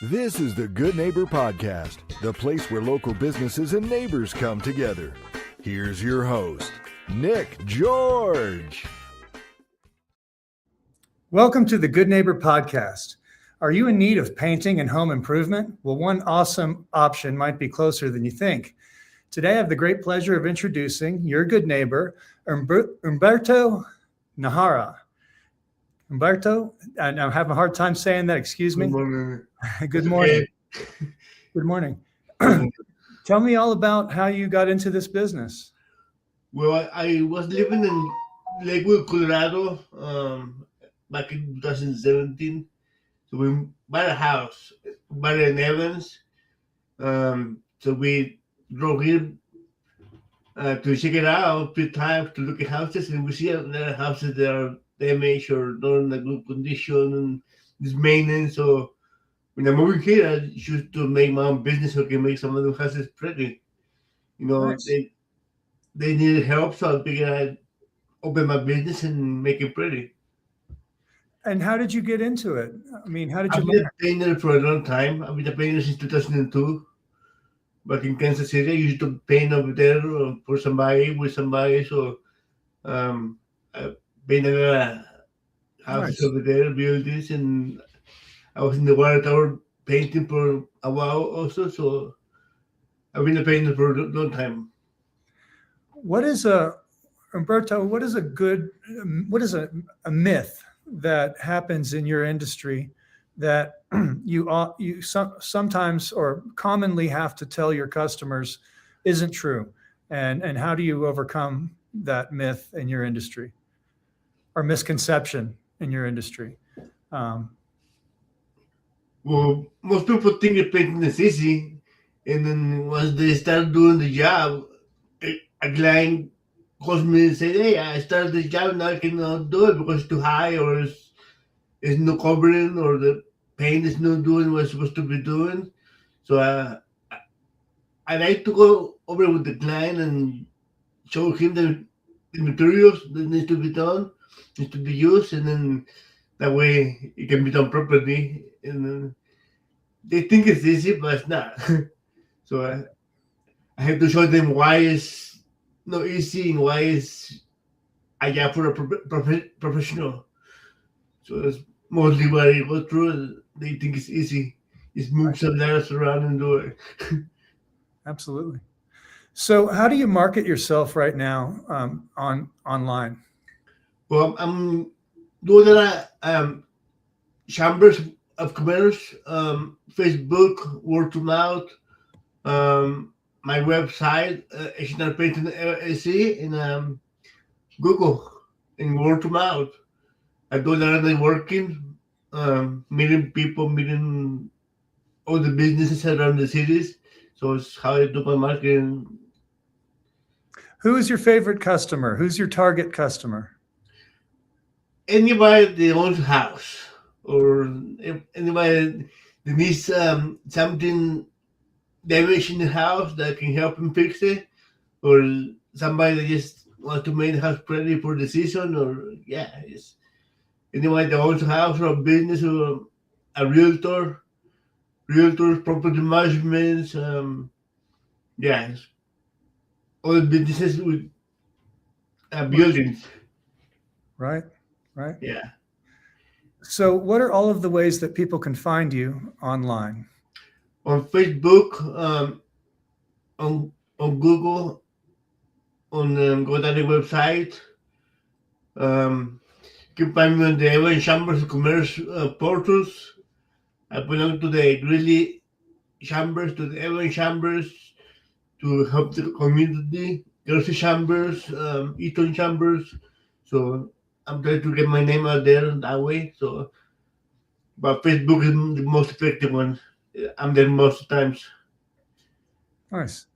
This is the Good Neighbor Podcast, the place where local businesses and neighbors come together. Here's your host, Nick George. Welcome to the Good Neighbor Podcast. Are you in need of painting and home improvement? Well, one awesome option might be closer than you think. Today, I have the great pleasure of introducing your good neighbor, Humberto Nahara. Humberto, I'm having a hard time saying that. Excuse me. Good morning. Good morning. Good morning. Tell me all about how you got into this business. Well, I was living in Lakewood, Colorado, back in 2017. So we bought a house, bought it in Evans. So we drove here to check it out, a few times to look at houses, and we see other houses that are damaged or not in a good condition and this maintenance. So when I'm moving here, I choose to make my own business so I can make some of the houses pretty. You know, Nice. they needed help, so I figured I'd open my business and make it pretty. And how did you get into it? I mean, how did you I've been learn? a painter for a long time. I've been a painter since 2002. Back in Kansas City, I used to paint over there for somebody, with somebody. So I painted houses Nice. over there, buildings, and I was in the water tower painting for a while also. So I've been a painter for a long time. Humberto, what is a myth that happens in your industry that you sometimes or commonly have to tell your customers isn't true? And how do you overcome that myth in your industry or misconception in your industry? Well, most people think that painting is easy, and then once they start doing the job, a client calls me and say, "Hey, I started this job, now I cannot do it because it's too high, or it's not covering, or the paint is not doing what it's supposed to be doing." So I like to go over with the client and show him the materials that needs to be done, needs to be used, and then that way it can be done properly. And then they think it's easy, but it's not. So I have to show them why it's not easy and why it's a job for a professional. So that's mostly what I go through. They think it's easy. Just move some letters around and do it. Absolutely. So how do you market yourself right now online? Well, I'm doing a lot chambers of commerce, Facebook, word to mouth, my website, HNR Painting LLC, and Google, and word to mouth. I do a lot of networking, meeting people, meeting all the businesses around the cities. So it's how I do my marketing. Who is your favorite customer? Who's your target customer? Anybody that owns a house, or anybody that needs something damaged in the house that can help him fix it, or somebody that just wants to make the house ready for the season, or it's anybody that owns a house or a business or a realtors, property management, it's all the businesses with buildings. Right. Yeah. So what are all of the ways that people can find you online? On Facebook, on Google, on GoDaddy website. You can find me on the Evans Chambers of Commerce portals. I belong to the Greeley Chambers, to the Evans Chambers, to help the community, Jersey Chambers, Eaton Chambers. So I'm trying to get my name out there that way. So, but Facebook is the most effective one. I'm there most times. Nice.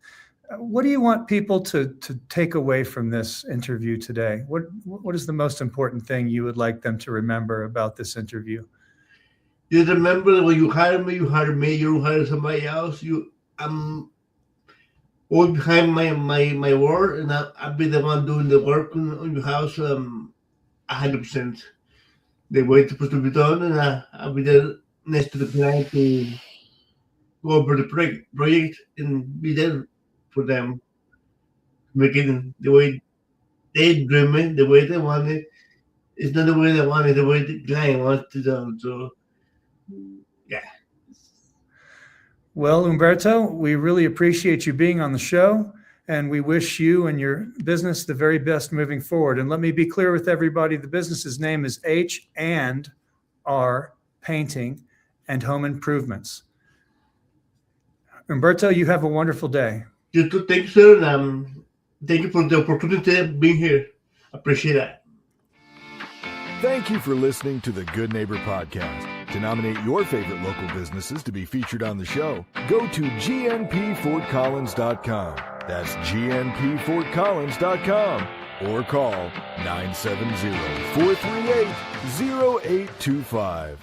What do you want people to take away from this interview today? What is the most important thing you would like them to remember about this interview? Just remember that when you hire me, you don't hire somebody else. I'm all behind my word, and I'll be the one doing the work on your house 100%. The way it's supposed to be done, and I'll be there next to the client to go over the project and be there for them, make it the way they dream it, the way they want it. It's not the way they want it, the way the client wants to do. So, yeah. Well, Humberto, we really appreciate you being on the show, and we wish you and your business the very best moving forward. And let me be clear with everybody, the business's name is HNR Painting and Home Improvements. Humberto, you have a wonderful day. You too, thank you, sir, and thank you for the opportunity of being here. Appreciate that. Thank you for listening to the Good Neighbor Podcast. To nominate your favorite local businesses to be featured on the show, go to gnpfortcollins.com. That's gnpfortcollins.com or call 970-438-0825.